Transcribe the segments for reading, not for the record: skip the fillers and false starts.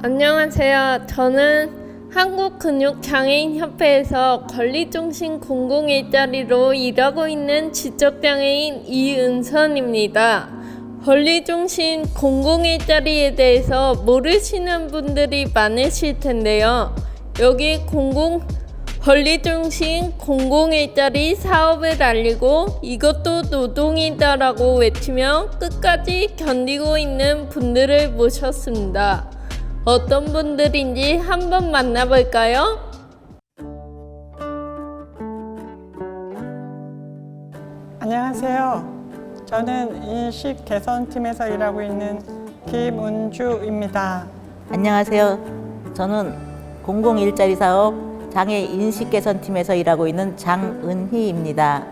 안녕하세요. 저는 한국근육장애인협회에서 권리중심 공공일자리로 일하고 있는 지적장애인 이은선입니다. 권리중심 공공일자리에 대해서 모르시는 분들이 많으실 텐데요. 여기 권리중심 공공일자리 사업을 알리고 이것도 노동이다라고 외치며 끝까지 견디고 있는 분들을 모셨습니다. 어떤 분들인지 한번 만나볼까요? 안녕하세요. 저는 인식 개선팀에서 일하고 있는 김은주입니다. 안녕하세요. 저는 공공일자리 사업 장애 인식개선팀에서 일하고 있는 장은희입니다.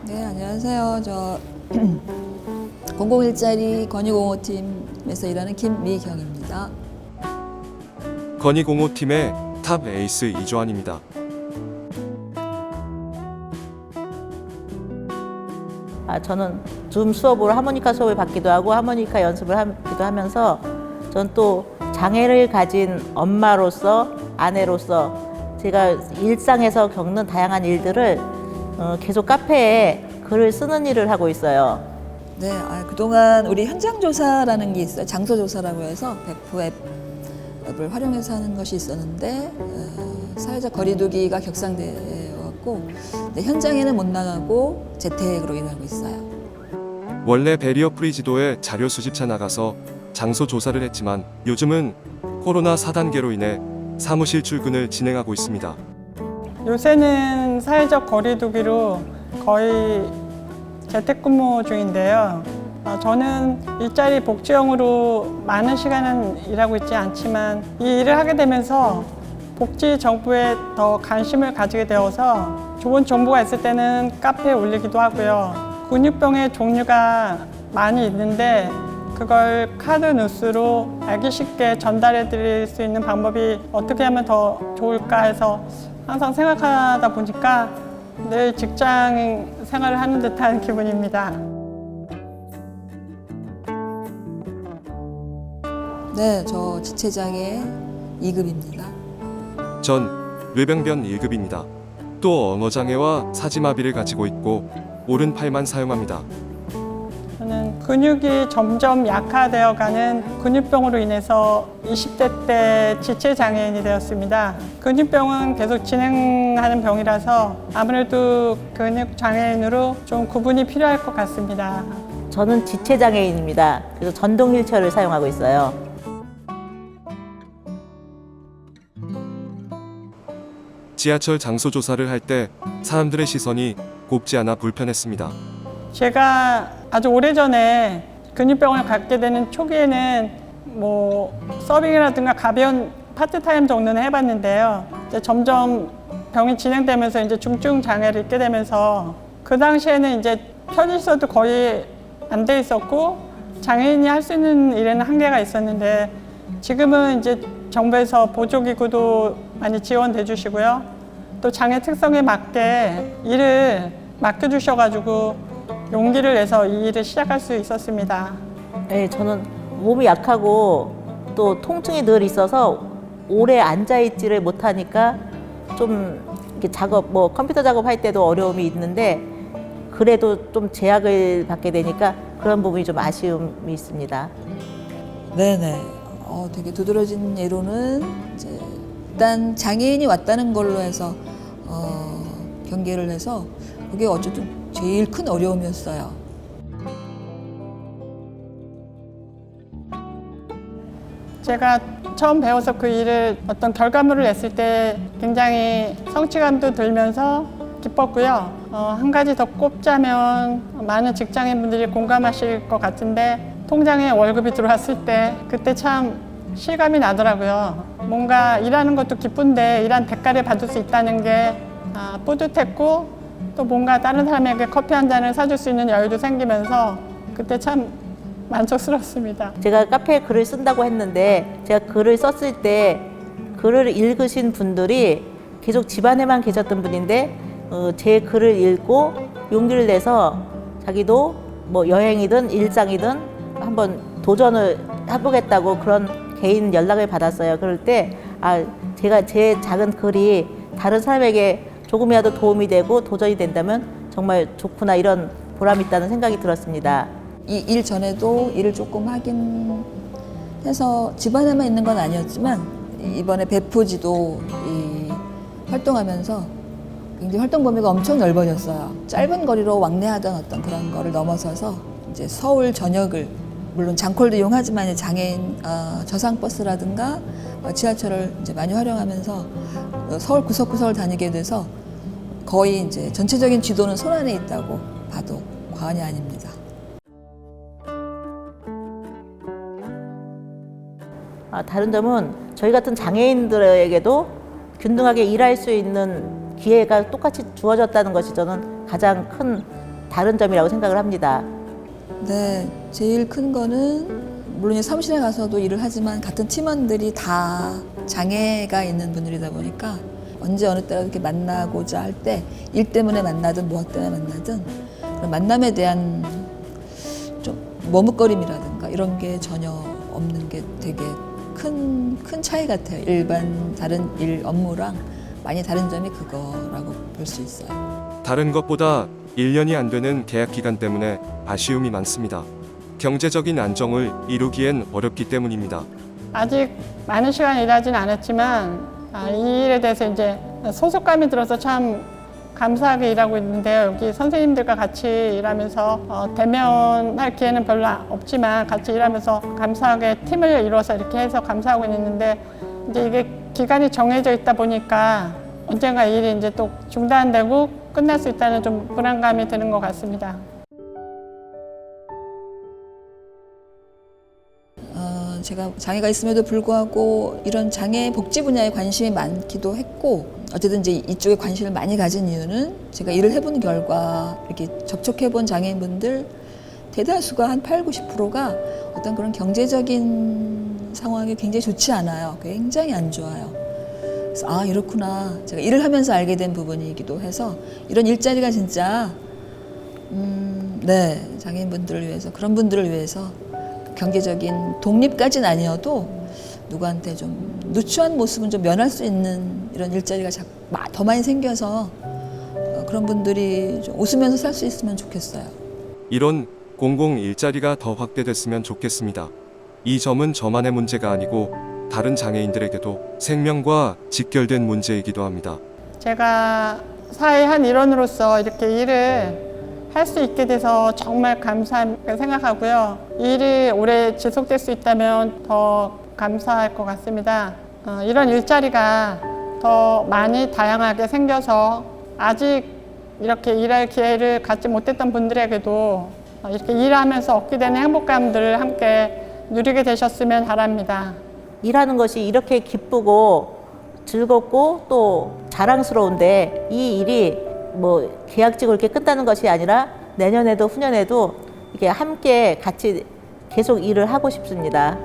네, 안녕하세요. 저 공공일자리 건의공호팀에서 일하는 김미경입니다. 건의공호팀의 탑 에이스 이주환입니다. 저는 줌 수업으로 하모니카 수업을 받기도 하고 하모니카 연습을 하기도 하면서 전 또 장애를 가진 엄마로서 아내로서 제가 일상에서 겪는 다양한 일들을 계속 카페에 글을 쓰는 일을 하고 있어요. 네, 그동안 우리 현장조사라는 게 있어요. 장소조사라고 해서 베프 앱을 활용해서 하는 것이 있었는데 사회적 거리두기가 격상되어왔고 현장에는 못 나가고 재택으로 일하고 있어요. 원래 베리어 프리 지도에 자료 수집차 나가서 장소 조사를 했지만 요즘은 코로나 4단계로 인해 사무실 출근을 진행하고 있습니다. 요새는 사회적 거리두기로 거의 재택근무 중인데요. 저는 일자리 복지형으로 많은 시간은 일하고 있지 않지만 이 일을 하게 되면서 복지 정보에 더 관심을 가지게 되어서 좋은 정보가 있을 때는 카페에 올리기도 하고요. 근육병의 종류가 많이 있는데 그걸 카드 뉴스로 알기 쉽게 전달해 드릴 수 있는 방법이 어떻게 하면 더 좋을까 해서 항상 생각하다 보니까 늘 직장 생활을 하는 듯한 기분입니다. 네, 저 지체장애 2급입니다. 전 뇌병변 1급입니다. 또 언어장애와 사지마비를 가지고 있고 오른팔만 사용합니다. 저는 근육이 점점 약화되어가는 근육병으로 인해서 20대 때 지체장애인이 되었습니다. 근육병은 계속 진행하는 병이라서 아무래도 근육장애인으로 좀 구분이 필요할 것 같습니다. 저는 지체장애인입니다. 그래서 전동 휠체어를 사용하고 있어요. 지하철 장소 조사를 할 때 사람들의 시선이 곱지 않아 불편했습니다. 제가 아주 오래전에 근육병을 갖게 되는 초기에는 서빙이라든가 가벼운 파트타임 정도는 해봤는데요. 이제 점점 병이 진행되면서 이제 중증 장애를 입게 되면서 그 당시에는 이제 편의시설도 거의 안 돼 있었고 장애인이 할 수 있는 일에는 한계가 있었는데 지금은 이제 정부에서 보조기구도 많이 지원해 주시고요. 또 장애 특성에 맞게 일을 맡겨주셔가지고 용기를 내서 이 일을 시작할 수 있었습니다. 네, 저는 몸이 약하고 또 통증이 늘 있어서 오래 앉아있지를 못하니까 좀 이렇게 컴퓨터 작업할 때도 어려움이 있는데 그래도 좀 제약을 받게 되니까 그런 부분이 좀 아쉬움이 있습니다. 네네. 되게 두드러진 예로는 이제 일단 장애인이 왔다는 걸로 해서 경계를 해서 그게 어쨌든 제일 큰 어려움이었어요. 제가 처음 배워서 그 일을 어떤 결과물을 냈을 때 굉장히 성취감도 들면서 기뻤고요. 한 가지 더 꼽자면 많은 직장인분들이 공감하실 것 같은데 통장에 월급이 들어왔을 때 그때 참 실감이 나더라고요. 뭔가 일하는 것도 기쁜데 일한 대가를 받을 수 있다는 게 뿌듯했고 또 뭔가 다른 사람에게 커피 한 잔을 사줄 수 있는 여유도 생기면서 그때 참 만족스럽습니다. 제가 카페에 글을 쓴다고 했는데 제가 글을 썼을 때 글을 읽으신 분들이 계속 집안에만 계셨던 분인데 제 글을 읽고 용기를 내서 자기도 여행이든 일상이든 한번 도전을 해보겠다고 그런 개인 연락을 받았어요. 그럴 때 제가 제 작은 글이 다른 사람에게 조금이라도 도움이 되고 도전이 된다면 정말 좋구나, 이런 보람이 있다는 생각이 들었습니다. 이 일 전에도 일을 조금 하긴 해서 집안에만 있는 건 아니었지만 이번에 배포지도 활동하면서 굉장히 활동 범위가 엄청 넓어졌어요. 짧은 거리로 왕래하던 어떤 그런 거를 넘어서서 이제 서울 전역을, 물론 장콜도 이용하지만 장애인 저상버스라든가 지하철을 이제 많이 활용하면서 서울 구석구석을 다니게 돼서 거의 이제 전체적인 지도는 손안에 있다고 봐도 과언이 아닙니다. 다른 점은 저희 같은 장애인들에게도 균등하게 일할 수 있는 기회가 똑같이 주어졌다는 것이 저는 가장 큰 다른 점이라고 생각을 합니다. 네, 제일 큰 거는 물론 사무실에 가서도 일을 하지만 같은 팀원들이 다 장애가 있는 분들이다 보니까 언제 어느 때라도 이렇게 만나고자 할 때 일 때문에 만나든 무엇 때문에 만나든 그런 만남에 대한 좀 머뭇거림이라든가 이런 게 전혀 없는 게 되게 큰 차이 같아요. 일반 다른 일 업무랑 많이 다른 점이 그거라고 볼 수 있어요. 다른 것보다 1년이 안 되는 계약 기간 때문에 아쉬움이 많습니다. 경제적인 안정을 이루기엔 어렵기 때문입니다. 아직 많은 시간 일하진 않았지만 이 일에 대해서 이제 소속감이 들어서 참 감사하게 일하고 있는데요. 여기 선생님들과 같이 일하면서 대면할 기회는 별로 없지만 같이 일하면서 감사하게 팀을 이루어서 이렇게 해서 감사하고 있는데, 이제 이게 기간이 정해져 있다 보니까 언젠가 이 일이 이제 또 중단되고 끝날 수 있다는 좀 불안감이 드는 것 같습니다. 제가 장애가 있음에도 불구하고 이런 장애 복지 분야에 관심이 많기도 했고, 어쨌든 이제 이쪽에 관심을 많이 가진 이유는 제가 일을 해본 결과 이렇게 접촉해본 장애인분들 대다수가 한 80~90%가 어떤 그런 경제적인 상황이 굉장히 좋지 않아요. 굉장히 안 좋아요. 그래서 이렇구나. 제가 일을 하면서 알게 된 부분이기도 해서 이런 일자리가 진짜 네, 장애인분들을 위해서, 그런 분들을 위해서 경제적인 독립까지는 아니어도 누구한테 좀 누추한 모습은 좀 면할 수 있는 이런 일자리가 더 많이 생겨서 그런 분들이 좀 웃으면서 살 수 있으면 좋겠어요. 이런 공공 일자리가 더 확대됐으면 좋겠습니다. 이 점은 저만의 문제가 아니고 다른 장애인들에게도 생명과 직결된 문제이기도 합니다. 제가 사회의 한 일원으로서 이렇게 일을 할 수 있게 돼서 정말 감사하게 생각하고요. 이 일이 오래 지속될 수 있다면 더 감사할 것 같습니다. 이런 일자리가 더 많이 다양하게 생겨서 아직 이렇게 일할 기회를 갖지 못했던 분들에게도 이렇게 일하면서 얻게 되는 행복감들을 함께 누리게 되셨으면 바랍니다. 일하는 것이 이렇게 기쁘고 즐겁고 또 자랑스러운데, 이 일이 계약직으로 이렇게 끝나는 것이 아니라 내년에도 후년에도 이렇게 함께 같이 계속 일을 하고 싶습니다.